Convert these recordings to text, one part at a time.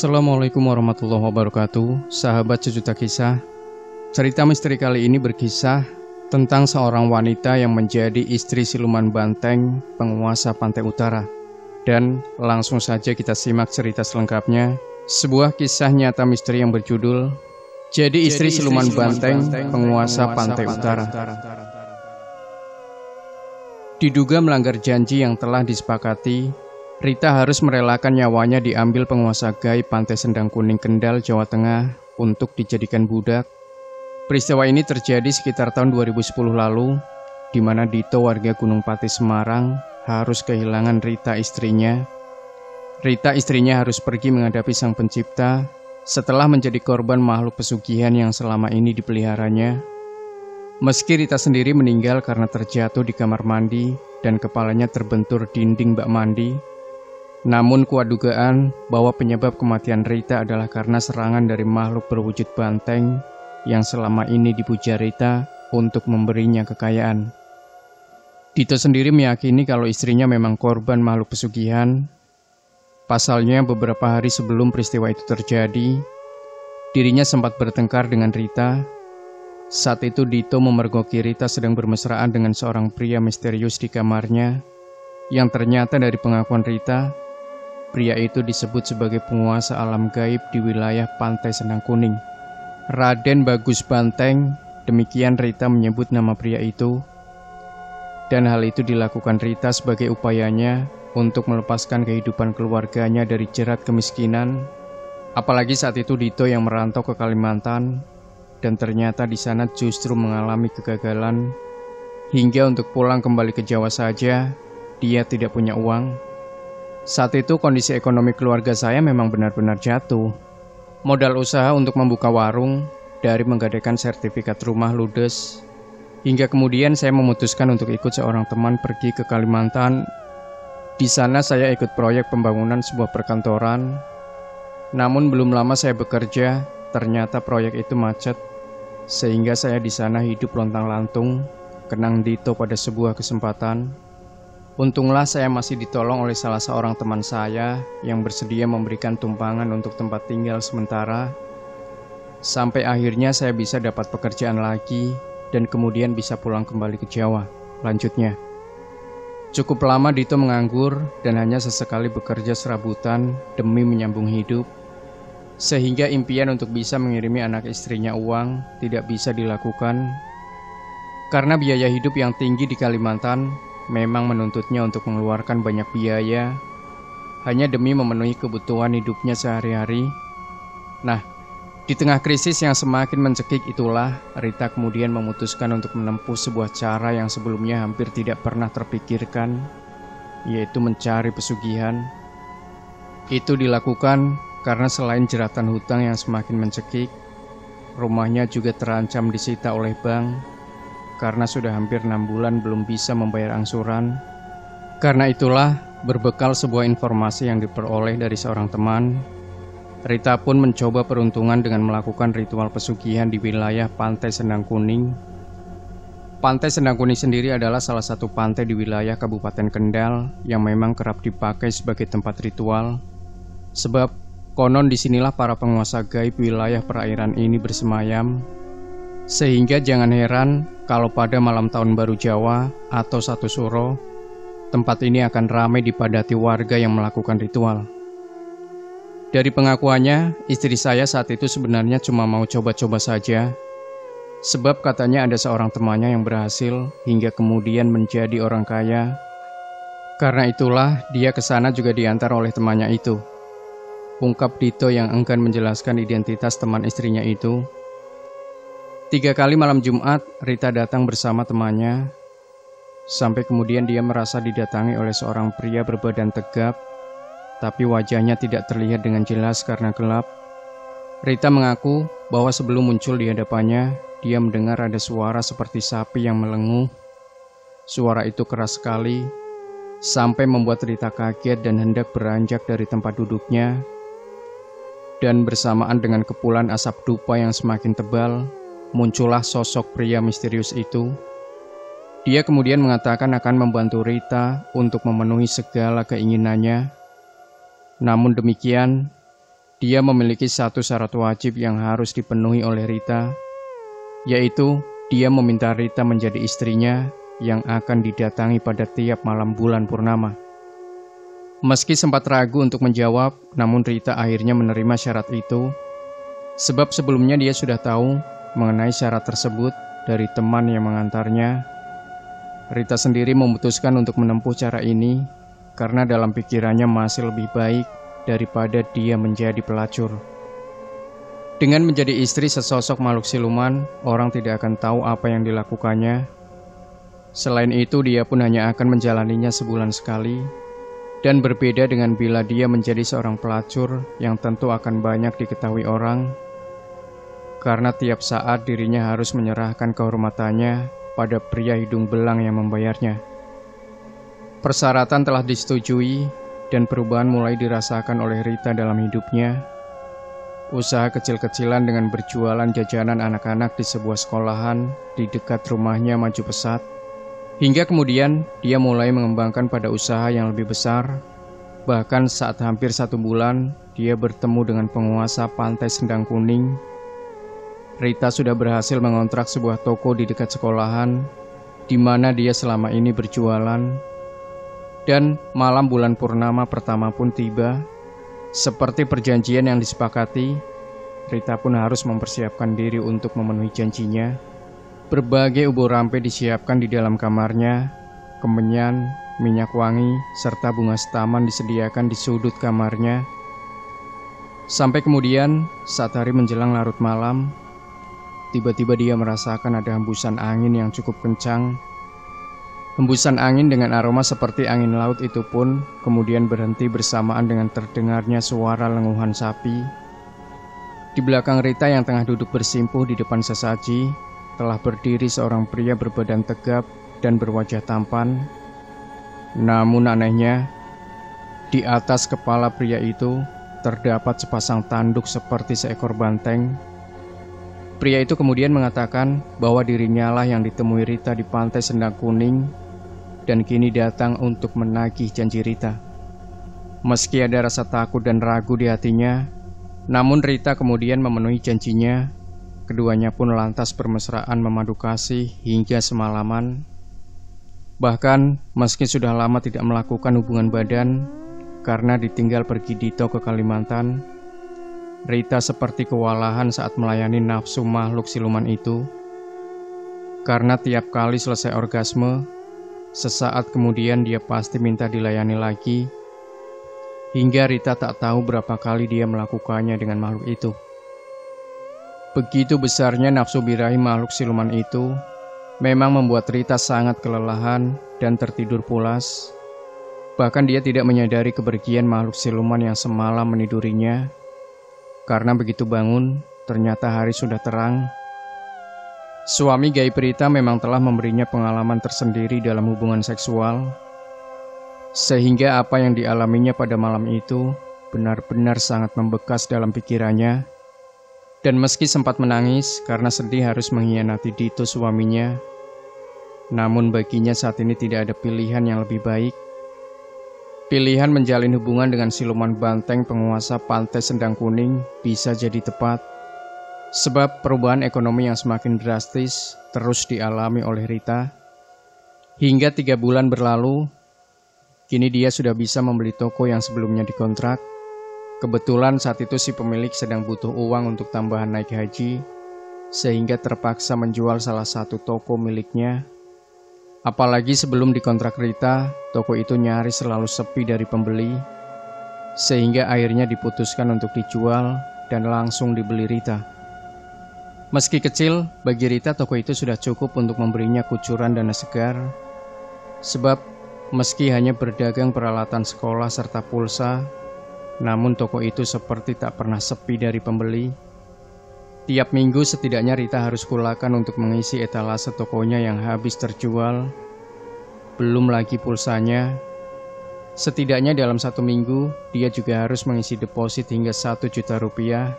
Assalamualaikum warahmatullahi wabarakatuh. Sahabat Sejuta Kisah. Cerita misteri kali ini berkisah tentang seorang wanita yang menjadi istri siluman banteng penguasa pantai utara. Dan langsung saja kita simak cerita selengkapnya. Sebuah kisah nyata misteri yang berjudul Jadi Istri Siluman Banteng Penguasa Pantai Utara. Diduga melanggar janji yang telah disepakati, Rita harus merelakan nyawanya diambil penguasa gaib Pantai Sendang Kuning Kendal, Jawa Tengah untuk dijadikan budak. Peristiwa ini terjadi sekitar tahun 2010 lalu, di mana Dito warga Gunung Pati Semarang harus kehilangan Rita istrinya. Rita istrinya harus pergi menghadapi Sang Pencipta setelah menjadi korban makhluk pesugihan yang selama ini dipeliharanya. Meski Rita sendiri meninggal karena terjatuh di kamar mandi dan kepalanya terbentur dinding bak mandi, namun kuat dugaan bahwa penyebab kematian Rita adalah karena serangan dari makhluk berwujud banteng yang selama ini dipuja Rita untuk memberinya kekayaan. Dito sendiri meyakini kalau istrinya memang korban makhluk pesugihan. Pasalnya beberapa hari sebelum peristiwa itu terjadi, dirinya sempat bertengkar dengan Rita. Saat itu Dito memergoki Rita sedang bermesraan dengan seorang pria misterius di kamarnya, yang ternyata dari pengakuan Rita, pria itu disebut sebagai penguasa alam gaib di wilayah Pantai Sendang Kuning. Raden Bagus Banteng, demikian Rita menyebut nama pria itu. Dan hal itu dilakukan Rita sebagai upayanya untuk melepaskan kehidupan keluarganya dari jerat kemiskinan. Apalagi saat itu Dito yang merantau ke Kalimantan, dan ternyata di sana justru mengalami kegagalan. Hingga untuk pulang kembali ke Jawa saja, dia tidak punya uang. Saat itu kondisi ekonomi keluarga saya memang benar-benar jatuh. Modal usaha untuk membuka warung, dari menggadaikan sertifikat rumah ludes, hingga kemudian saya memutuskan untuk ikut seorang teman pergi ke Kalimantan. Di sana saya ikut proyek pembangunan sebuah perkantoran. Namun belum lama saya bekerja, ternyata proyek itu macet, sehingga saya di sana hidup lontang-lantung, kenang Dito pada sebuah kesempatan. Untunglah saya masih ditolong oleh salah seorang teman saya yang bersedia memberikan tumpangan untuk tempat tinggal sementara. Sampai akhirnya saya bisa dapat pekerjaan lagi dan kemudian bisa pulang kembali ke Jawa. Lanjutnya, cukup lama Dito menganggur dan hanya sesekali bekerja serabutan demi menyambung hidup, sehingga impian untuk bisa mengirimi anak istrinya uang tidak bisa dilakukan. Karena biaya hidup yang tinggi di Kalimantan memang menuntutnya untuk mengeluarkan banyak biaya hanya demi memenuhi kebutuhan hidupnya sehari-hari. Nah, di tengah krisis yang semakin mencekik itulah Rita kemudian memutuskan untuk menempuh sebuah cara yang sebelumnya hampir tidak pernah terpikirkan, yaitu mencari pesugihan. Itu dilakukan karena selain jeratan hutang yang semakin mencekik, rumahnya juga terancam disita oleh bank karena sudah hampir 6 bulan belum bisa membayar angsuran. Karena itulah, berbekal sebuah informasi yang diperoleh dari seorang teman, Rita pun mencoba peruntungan dengan melakukan ritual pesugihan di wilayah Pantai Sendang Kuning. Pantai Sendang Kuning sendiri adalah salah satu pantai di wilayah Kabupaten Kendal yang memang kerap dipakai sebagai tempat ritual. Sebab konon disinilah para penguasa gaib wilayah perairan ini bersemayam. Sehingga jangan heran kalau pada malam tahun baru Jawa atau Satu Suro, tempat ini akan ramai dipadati warga yang melakukan ritual. Dari pengakuannya, istri saya saat itu sebenarnya cuma mau coba-coba saja. Sebab katanya ada seorang temannya yang berhasil hingga kemudian menjadi orang kaya. Karena itulah dia ke sana juga diantar oleh temannya itu. Ungkap Dito yang enggan menjelaskan identitas teman istrinya itu. 3 kali malam Jumat, Rita datang bersama temannya. Sampai kemudian dia merasa didatangi oleh seorang pria berbadan tegap, tapi wajahnya tidak terlihat dengan jelas karena gelap. Rita mengaku bahwa sebelum muncul di hadapannya, dia mendengar ada suara seperti sapi yang melenguh. Suara itu keras sekali, sampai membuat Rita kaget dan hendak beranjak dari tempat duduknya. Dan bersamaan dengan kepulan asap dupa yang semakin tebal, muncullah sosok pria misterius itu. Dia kemudian mengatakan akan membantu Rita untuk memenuhi segala keinginannya. Namun demikian, dia memiliki satu syarat wajib yang harus dipenuhi oleh Rita, yaitu dia meminta Rita menjadi istrinya yang akan didatangi pada tiap malam bulan purnama. Meski sempat ragu untuk menjawab, namun Rita akhirnya menerima syarat itu, sebab sebelumnya dia sudah tahu mengenai syarat tersebut dari teman yang mengantarnya. Rita sendiri memutuskan untuk menempuh cara ini karena dalam pikirannya masih lebih baik daripada dia menjadi pelacur. Dengan menjadi istri sesosok makhluk siluman, orang tidak akan tahu apa yang dilakukannya. Selain itu, dia pun hanya akan menjalaninya sebulan sekali, dan berbeda dengan bila dia menjadi seorang pelacur yang tentu akan banyak diketahui orang, karena tiap saat dirinya harus menyerahkan kehormatannya pada pria hidung belang yang membayarnya. Persyaratan telah disetujui dan perubahan mulai dirasakan oleh Rita dalam hidupnya. Usaha kecil-kecilan dengan berjualan jajanan anak-anak di sebuah sekolahan di dekat rumahnya maju pesat. Hingga kemudian dia mulai mengembangkan pada usaha yang lebih besar. Bahkan saat hampir 1 bulan dia bertemu dengan penguasa Pantai Sendang Kuning. Rita sudah berhasil mengontrak sebuah toko di dekat sekolahan di mana dia selama ini berjualan. Dan malam bulan purnama pertama pun tiba. Seperti perjanjian yang disepakati, Rita pun harus mempersiapkan diri untuk memenuhi janjinya. Berbagai ubur rampe disiapkan di dalam kamarnya, kemenyan, minyak wangi, serta bunga setaman disediakan di sudut kamarnya. Sampai kemudian, saat hari menjelang larut malam, tiba-tiba dia merasakan ada hembusan angin yang cukup kencang. Hembusan angin dengan aroma seperti angin laut itu pun kemudian berhenti bersamaan dengan terdengarnya suara lenguhan sapi. Di belakang Rita yang tengah duduk bersimpuh di depan sesaji, telah berdiri seorang pria berbadan tegap dan berwajah tampan. Namun anehnya, di atas kepala pria itu terdapat sepasang tanduk seperti seekor banteng. Pria itu kemudian mengatakan bahwa dirinya lah yang ditemui Rita di Pantai Sendang Kuning dan kini datang untuk menagih janji Rita. Meski ada rasa takut dan ragu di hatinya, namun Rita kemudian memenuhi janjinya. Keduanya pun lantas bermesraan memadu kasih hingga semalaman. Bahkan meski sudah lama tidak melakukan hubungan badan karena ditinggal pergi Dito ke Kalimantan, Rita seperti kewalahan saat melayani nafsu makhluk siluman itu. Karena tiap kali selesai orgasme, sesaat kemudian dia pasti minta dilayani lagi, hingga Rita tak tahu berapa kali dia melakukannya dengan makhluk itu. Begitu besarnya nafsu birahi makhluk siluman itu, memang membuat Rita sangat kelelahan dan tertidur pulas. Bahkan dia tidak menyadari kepergian makhluk siluman yang semalam menidurinya, karena begitu bangun, ternyata hari sudah terang. Suami gaib Rita memang telah memberinya pengalaman tersendiri dalam hubungan seksual, sehingga apa yang dialaminya pada malam itu benar-benar sangat membekas dalam pikirannya. Dan meski sempat menangis karena sedih harus mengkhianati Dito suaminya, namun baginya saat ini tidak ada pilihan yang lebih baik. Pilihan menjalin hubungan dengan siluman banteng penguasa Pantai Sendang Kuning bisa jadi tepat. Sebab perubahan ekonomi yang semakin drastis terus dialami oleh Rita. Hingga 3 bulan berlalu, kini dia sudah bisa membeli toko yang sebelumnya dikontrak. Kebetulan saat itu si pemilik sedang butuh uang untuk tambahan naik haji, sehingga terpaksa menjual salah satu toko miliknya. Apalagi sebelum dikontrak Rita, toko itu nyaris selalu sepi dari pembeli, sehingga akhirnya diputuskan untuk dijual dan langsung dibeli Rita. Meski kecil, bagi Rita toko itu sudah cukup untuk memberinya kucuran dana segar. Sebab meski hanya berdagang peralatan sekolah serta pulsa, namun toko itu seperti tak pernah sepi dari pembeli. Tiap minggu setidaknya Rita harus kulakan untuk mengisi etalase tokonya yang habis terjual. Belum lagi pulsanya. Setidaknya dalam 1 minggu, dia juga harus mengisi deposit hingga 1 juta rupiah.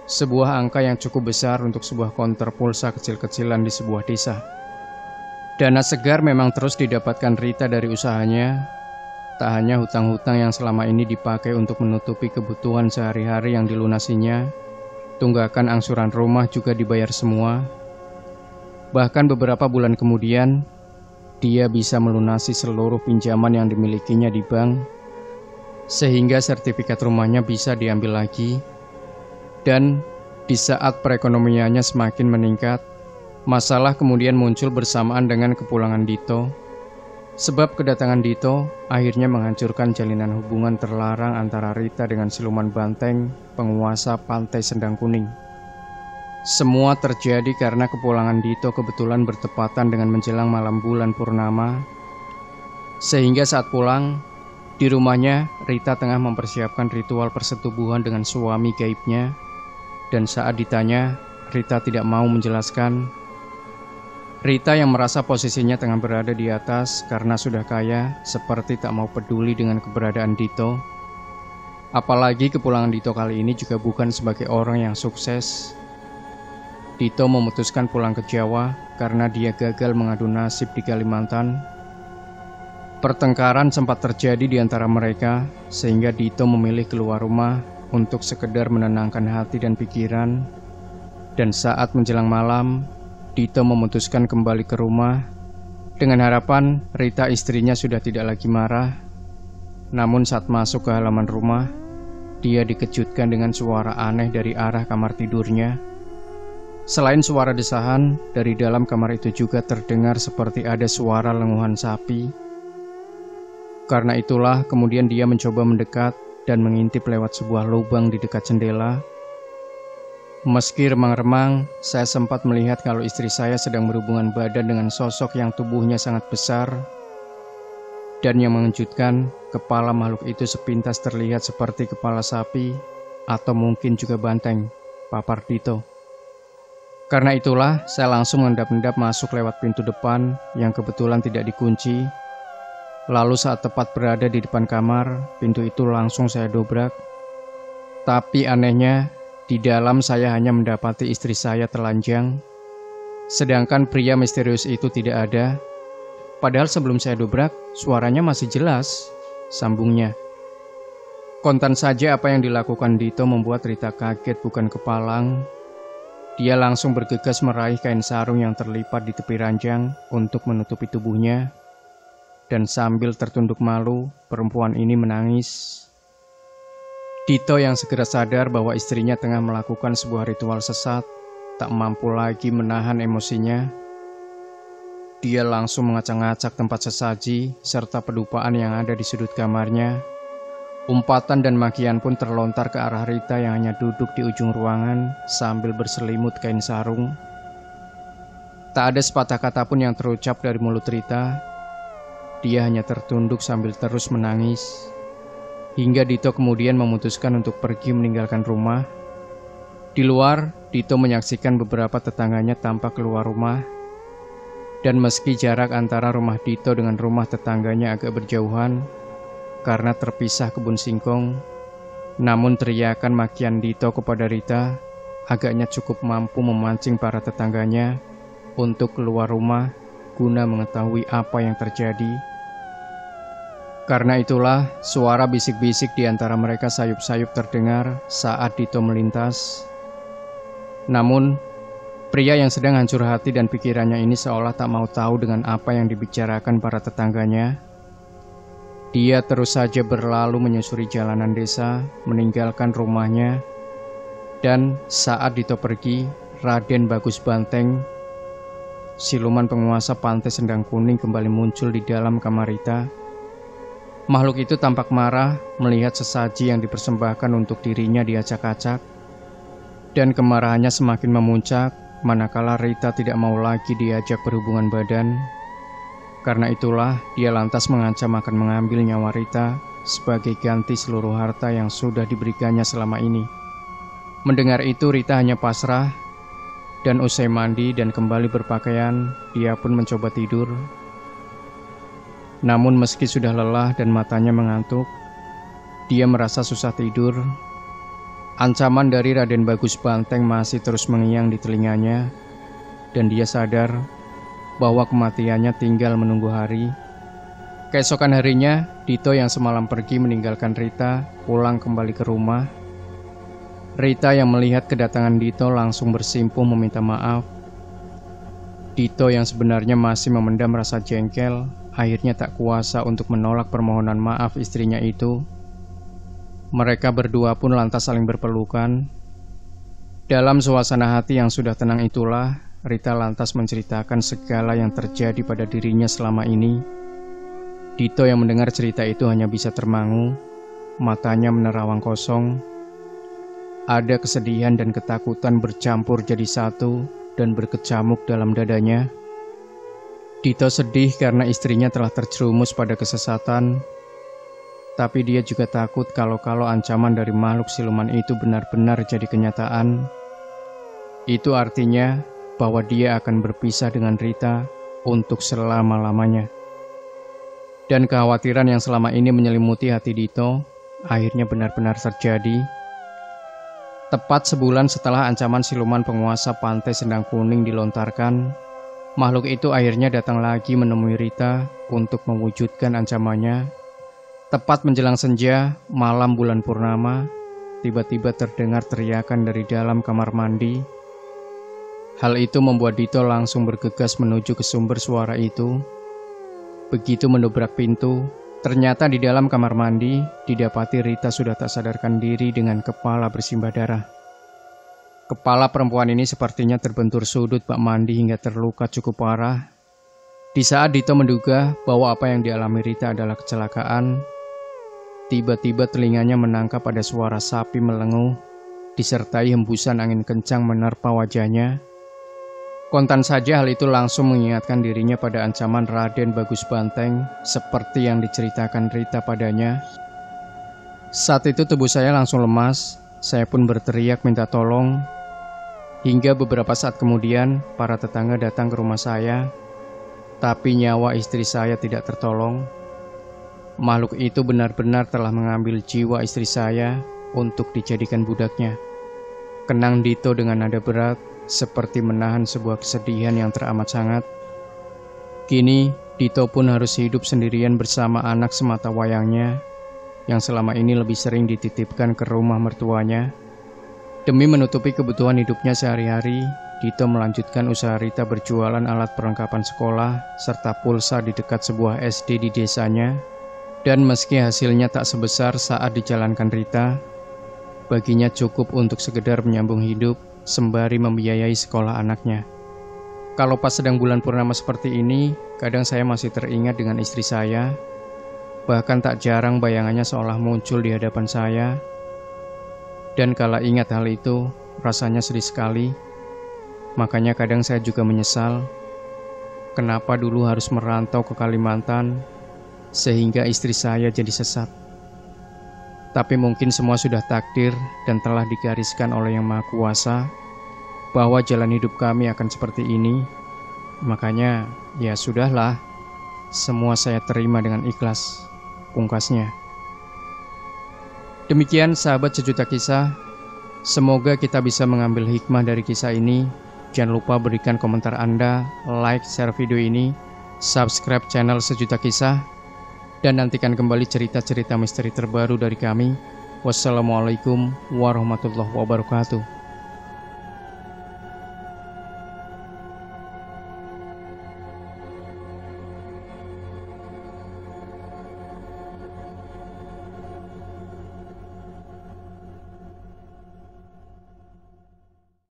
Sebuah angka yang cukup besar untuk sebuah konter pulsa kecil-kecilan di sebuah desa. Dana segar memang terus didapatkan Rita dari usahanya, tak hanya hutang-hutang yang selama ini dipakai untuk menutupi kebutuhan sehari-hari yang dilunasinya, tunggakan angsuran rumah juga dibayar semua. Bahkan beberapa bulan kemudian, dia bisa melunasi seluruh pinjaman yang dimilikinya di bank, sehingga sertifikat rumahnya bisa diambil lagi. Dan di saat perekonomiannya semakin meningkat, masalah kemudian muncul bersamaan dengan kepulangan Dito. Sebab kedatangan Dito akhirnya menghancurkan jalinan hubungan terlarang antara Rita dengan siluman banteng, penguasa Pantai Sendang Kuning. Semua terjadi karena kepulangan Dito kebetulan bertepatan dengan menjelang malam bulan purnama. Sehingga saat pulang, di rumahnya Rita tengah mempersiapkan ritual persetubuhan dengan suami gaibnya. Dan saat ditanya, Rita tidak mau menjelaskan. Rita yang merasa posisinya tengah berada di atas karena sudah kaya, seperti tak mau peduli dengan keberadaan Dito. Apalagi kepulangan Dito kali ini juga bukan sebagai orang yang sukses. Dito memutuskan pulang ke Jawa karena dia gagal mengadu nasib di Kalimantan. Pertengkaran sempat terjadi di antara mereka, sehingga Dito memilih keluar rumah untuk sekedar menenangkan hati dan pikiran. Dan saat menjelang malam, Dito memutuskan kembali ke rumah dengan harapan Rita istrinya sudah tidak lagi marah. Namun saat masuk ke halaman rumah, dia dikejutkan dengan suara aneh dari arah kamar tidurnya. Selain suara desahan, dari dalam kamar itu juga terdengar seperti ada suara lenguhan sapi. Karena itulah kemudian dia mencoba mendekat dan mengintip lewat sebuah lubang di dekat jendela. Meski remang-remang, saya sempat melihat kalau istri saya sedang berhubungan badan dengan sosok yang tubuhnya sangat besar. Dan yang mengejutkan, kepala makhluk itu sepintas terlihat seperti kepala sapi, atau mungkin juga banteng, papar Dito. Karena itulah, saya langsung mengendap-endap masuk lewat pintu depan yang kebetulan tidak dikunci. Lalu saat tepat berada di depan kamar, pintu itu langsung saya dobrak. Tapi anehnya, di dalam saya hanya mendapati istri saya telanjang, sedangkan pria misterius itu tidak ada. Padahal sebelum saya dobrak, suaranya masih jelas, sambungnya. Kontan saja apa yang dilakukan Dito membuat Rita kaget bukan kepalang. Dia langsung bergegas meraih kain sarung yang terlipat di tepi ranjang untuk menutupi tubuhnya. Dan sambil tertunduk malu, perempuan ini menangis. Dito yang segera sadar bahwa istrinya tengah melakukan sebuah ritual sesat, tak mampu lagi menahan emosinya. Dia langsung mengacak-ngacak tempat sesaji serta pedupaan yang ada di sudut kamarnya. Umpatan dan makian pun terlontar ke arah Rita yang hanya duduk di ujung ruangan sambil berselimut kain sarung. Tak ada sepatah kata pun yang terucap dari mulut Rita. Dia hanya tertunduk sambil terus menangis. Hingga Dito kemudian memutuskan untuk pergi meninggalkan rumah. Di luar, Dito menyaksikan beberapa tetangganya tampak keluar rumah. Dan meski jarak antara rumah Dito dengan rumah tetangganya agak berjauhan karena terpisah kebun singkong, namun teriakan makian Dito kepada Rita agaknya cukup mampu memancing para tetangganya untuk keluar rumah guna mengetahui apa yang terjadi. Karena itulah, suara bisik-bisik di antara mereka sayup-sayup terdengar saat Dito melintas. Namun, pria yang sedang hancur hati dan pikirannya ini seolah tak mau tahu dengan apa yang dibicarakan para tetangganya. Dia terus saja berlalu menyusuri jalanan desa, meninggalkan rumahnya. Dan saat Dito pergi, Raden Bagus Banteng, siluman penguasa Pantai Sendang Kuning, kembali muncul di dalam kamar Rita. Makhluk itu tampak marah melihat sesaji yang dipersembahkan untuk dirinya diacak-acak, dan kemarahannya semakin memuncak manakala Rita tidak mau lagi diajak berhubungan badan. Karena itulah dia lantas mengancam akan mengambil nyawa Rita sebagai ganti seluruh harta yang sudah diberikannya selama ini. Mendengar itu Rita hanya pasrah, dan usai mandi dan kembali berpakaian, dia pun mencoba tidur. Namun meski sudah lelah dan matanya mengantuk, dia merasa susah tidur. Ancaman dari Raden Bagus Banteng masih terus mengiang di telinganya, dan dia sadar bahwa kematiannya tinggal menunggu hari. Keesokan harinya, Dito yang semalam pergi meninggalkan Rita pulang kembali ke rumah. Rita yang melihat kedatangan Dito langsung bersimpuh meminta maaf. Dito yang sebenarnya masih memendam rasa jengkel, akhirnya tak kuasa untuk menolak permohonan maaf istrinya itu. Mereka berdua pun lantas saling berpelukan. Dalam suasana hati yang sudah tenang itulah, Rita lantas menceritakan segala yang terjadi pada dirinya selama ini. Dito yang mendengar cerita itu hanya bisa termangu, matanya menerawang kosong. Ada kesedihan dan ketakutan bercampur jadi satu dan berkecamuk dalam dadanya. Dito sedih karena istrinya telah terjerumus pada kesesatan, tapi dia juga takut kalau ancaman dari makhluk siluman itu benar-benar jadi kenyataan. Itu artinya bahwa dia akan berpisah dengan Rita untuk selama-lamanya. Dan kekhawatiran yang selama ini menyelimuti hati Dito akhirnya benar-benar terjadi. Tepat sebulan setelah ancaman siluman penguasa Pantai Sendang Kuning dilontarkan, makhluk itu akhirnya datang lagi menemui Rita untuk mewujudkan ancamannya. Tepat menjelang senja, malam bulan purnama, tiba-tiba terdengar teriakan dari dalam kamar mandi. Hal itu membuat Dito langsung bergegas menuju ke sumber suara itu. Begitu mendobrak pintu, ternyata di dalam kamar mandi didapati Rita sudah tak sadarkan diri dengan kepala bersimbah darah. Kepala perempuan ini sepertinya terbentur sudut bak mandi hingga terluka cukup parah. Di saat Dito menduga bahwa apa yang dialami Rita adalah kecelakaan, tiba-tiba telinganya menangkap ada suara sapi melenguh, disertai hembusan angin kencang menerpa wajahnya. Kontan saja hal itu langsung mengingatkan dirinya pada ancaman Raden Bagus Banteng seperti yang diceritakan Rita padanya. Saat itu tubuh saya langsung lemas, saya pun berteriak minta tolong. Hingga beberapa saat kemudian, para tetangga datang ke rumah saya, tapi nyawa istri saya tidak tertolong. Makhluk itu benar-benar telah mengambil jiwa istri saya untuk dijadikan budaknya. Kenang Dito dengan nada berat, seperti menahan sebuah kesedihan yang teramat sangat. Kini, Dito pun harus hidup sendirian bersama anak semata wayangnya, yang selama ini lebih sering dititipkan ke rumah mertuanya. Demi menutupi kebutuhan hidupnya sehari-hari, Dito melanjutkan usaha Rita berjualan alat perlengkapan sekolah, serta pulsa di dekat sebuah SD di desanya. Dan meski hasilnya tak sebesar saat dijalankan Rita, baginya cukup untuk sekedar menyambung hidup, sembari membiayai sekolah anaknya. Kalau pas sedang bulan purnama seperti ini, kadang saya masih teringat dengan istri saya. Bahkan tak jarang bayangannya seolah muncul di hadapan saya. Dan kala ingat hal itu, rasanya sedih sekali. Makanya kadang saya juga menyesal, kenapa dulu harus merantau ke Kalimantan, sehingga istri saya jadi sesat. Tapi mungkin semua sudah takdir dan telah digariskan oleh Yang Maha Kuasa bahwa jalan hidup kami akan seperti ini. Makanya ya sudahlah, semua saya terima dengan ikhlas, pungkasnya. Demikian sahabat sejuta kisah, semoga kita bisa mengambil hikmah dari kisah ini. Jangan lupa berikan komentar Anda, like, share video ini, subscribe channel Sejuta Kisah, dan nantikan kembali cerita-cerita misteri terbaru dari kami. Wassalamualaikum warahmatullahi wabarakatuh.